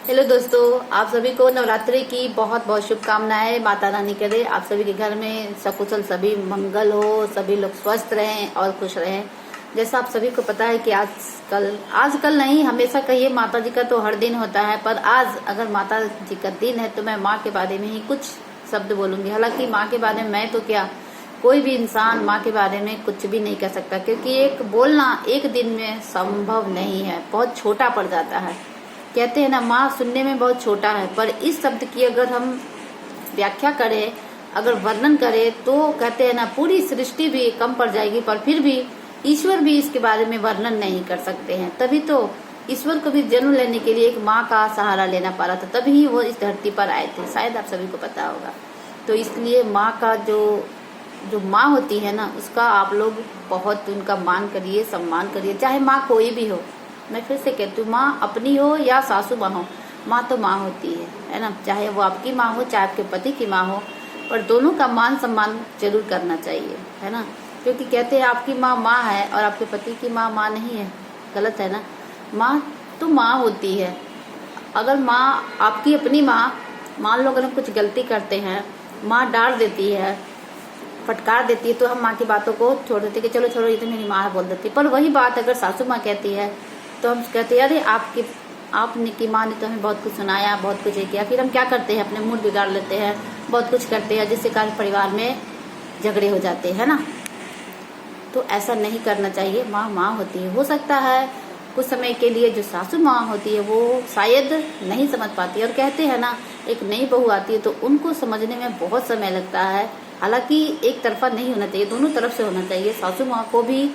Hello दोस्तों, आप सभी को नवरात्रि की बहुत बहुत शुभकामनाएं। माता रानी करे आप सभी के घर में सकुशल सभी मंगल हो, सभी लोग स्वस्थ रहें और खुश रहें। जैसा आप सभी को पता है कि आजकल नहीं, हमेशा कहिए माता जी का तो हर दिन होता है, पर आज अगर माता जी का दिन है तो मैं माँ के बारे में ही कुछ शब्द बोलूंगी। हालांकि माँ के बारे में मैं तो क्या, कोई भी इंसान माँ के बारे में कुछ भी नहीं कर सकता, क्योंकि एक बोलना एक दिन में संभव नहीं है, बहुत छोटा पड़ जाता है। कहते हैं ना, माँ सुनने में बहुत छोटा है, पर इस शब्द की अगर हम व्याख्या करें, अगर वर्णन करें, तो कहते हैं ना पूरी सृष्टि भी कम पड़ जाएगी, पर फिर भी ईश्वर भी इसके बारे में वर्णन नहीं कर सकते हैं। तभी तो ईश्वर को भी जन्म लेने के लिए एक माँ का सहारा लेना पड़ा था, तभी वो इस धरती पर आए थे, शायद आप सभी को पता होगा। तो इसलिए माँ का जो माँ होती है ना, उसका आप लोग बहुत उनका मान करिए, सम्मान करिए, चाहे माँ कोई भी हो। मैं फिर से कहती हूँ, माँ अपनी हो या सासू माँ हो, माँ तो माँ होती है ना। चाहे वो आपकी माँ हो, चाहे आपके पति की माँ हो, पर दोनों का मान सम्मान जरूर करना चाहिए, है ना। क्योंकि कहते हैं आपकी माँ माँ है और आपके पति की माँ माँ नहीं है, गलत है ना। माँ तो माँ होती है। अगर माँ आपकी अपनी माँ, मान लो अगर हम कुछ गलती करते हैं, माँ डांट देती है, फटकार देती है, तो हम माँ की बातों को छोड़ देते कि चलो छोड़ो, ये तो मेरी माँ है, बोल देती। पर वही बात अगर सासू माँ कहती है तो हम कहते हैं अरे आपने की माँ ने तो हमें बहुत कुछ सुनाया, बहुत कुछ किया। फिर हम क्या करते हैं, अपने मूड बिगाड़ लेते हैं, बहुत कुछ करते हैं, जिससे कारण परिवार में झगड़े हो जाते हैं ना। तो ऐसा नहीं करना चाहिए। माँ माँ होती है। हो सकता है कुछ समय के लिए जो सासू माँ होती है वो शायद नहीं समझ पाती है, और कहते हैं ना एक नई बहू आती है तो उनको समझने में बहुत समय लगता है। हालांकि एक तरफा नहीं होना चाहिए, दोनों तरफ से होना चाहिए। सासू माँ को भी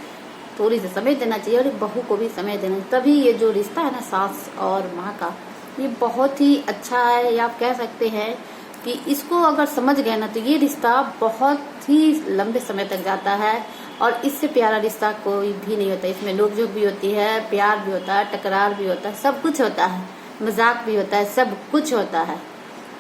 थोड़ी सी समय देना चाहिए और बहू को भी समय देना चाहिए, तभी ये जो रिश्ता है ना सास और माँ का, ये बहुत ही अच्छा है। या आप कह सकते हैं कि इसको अगर समझ गए ना तो ये रिश्ता बहुत ही लंबे समय तक जाता है, और इससे प्यारा रिश्ता कोई भी नहीं होता। इसमें नोक-झोंक भी होती है, प्यार भी होता है, टकरार भी होता है, सब कुछ होता है, मजाक भी होता है, सब कुछ होता है।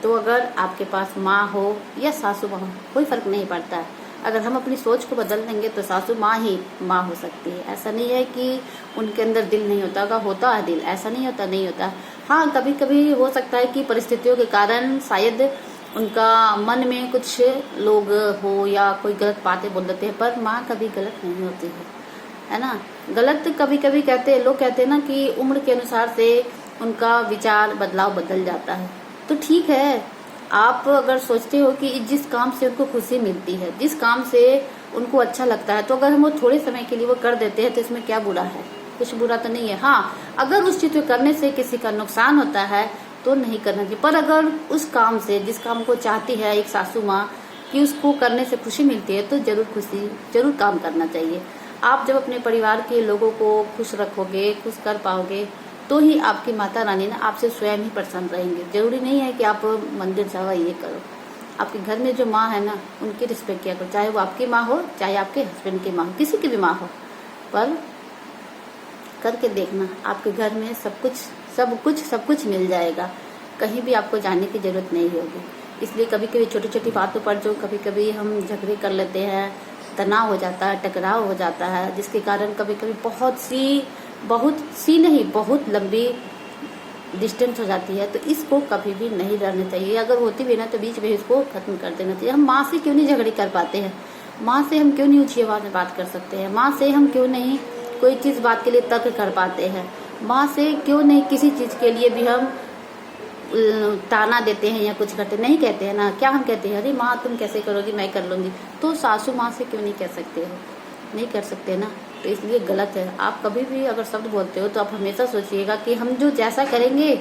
तो अगर आपके पास माँ हो या सासू माँ हो, कोई फर्क नहीं पड़ता है। अगर हम अपनी सोच को बदल देंगे तो सासू माँ ही माँ हो सकती है। ऐसा नहीं है कि उनके अंदर दिल नहीं होता, अगर होता है दिल, ऐसा नहीं होता नहीं होता। हाँ, कभी कभी हो सकता है कि परिस्थितियों के कारण शायद उनका मन में कुछ लोग हो या कोई गलत बातें बोल देते हैं, पर माँ कभी गलत नहीं होती है ना। गलत कभी कभी लोग कहते हैं ना कि उम्र के अनुसार से उनका विचार बदलाव बदल जाता है। तो ठीक है, आप अगर सोचते हो कि जिस काम से उनको खुशी मिलती है, जिस काम से उनको अच्छा लगता है, तो अगर हम वो थोड़े समय के लिए वो कर देते हैं तो इसमें क्या बुरा है, कुछ बुरा तो नहीं है। हाँ, अगर उस चीज को करने से किसी का नुकसान होता है तो नहीं करना चाहिए, पर अगर उस काम से, जिस काम को चाहती है एक सासू माँ कि उसको करने से खुशी मिलती है, तो जरूर काम करना चाहिए। आप जब अपने परिवार के लोगों को खुश रखोगे, खुश कर पाओगे, तो ही आपकी माता रानी ना आपसे स्वयं ही प्रसन्न रहेंगे। जरूरी नहीं है कि आप मंदिर जाओ, ये करो। आपके घर में जो माँ है ना, उनकी रिस्पेक्ट किया करो, चाहे वो आपकी माँ हो, चाहे आपके हस्बैंड की माँ हो, किसी की भी माँ हो। पर करके देखना, आपके घर में सब कुछ मिल जाएगा, कहीं भी आपको जाने की जरूरत नहीं होगी। इसलिए कभी कभी छोटी छोटी बातों पर जो कभी कभी हम झगड़े कर लेते हैं, तनाव हो जाता है, टकराव हो जाता है, जिसके कारण कभी कभी बहुत लंबी डिस्टेंस हो जाती है। तो इसको कभी भी नहीं रहना चाहिए। अगर होती भी ना तो बीच में इसको खत्म कर देना चाहिए। हम माँ से क्यों नहीं झगड़े कर पाते हैं? माँ से हम क्यों नहीं ऊंची आवाज में बात कर सकते हैं? माँ से हम क्यों नहीं कोई चीज बात के लिए तर्क कर पाते हैं? माँ से क्यों नहीं किसी चीज के लिए भी हम ताना देते हैं या कुछ करते नहीं कहते हैं ना? क्या हम कहते हैं अरे माँ तुम कैसे करोगी, मैं कर लूंगी? तो सासू माँ से क्यों नहीं कह सकते हो? नहीं कर सकते ना। तो इसलिए गलत है। आप कभी भी अगर शब्द बोलते हो तो आप हमेशा सोचिएगा कि हम जो जैसा करेंगे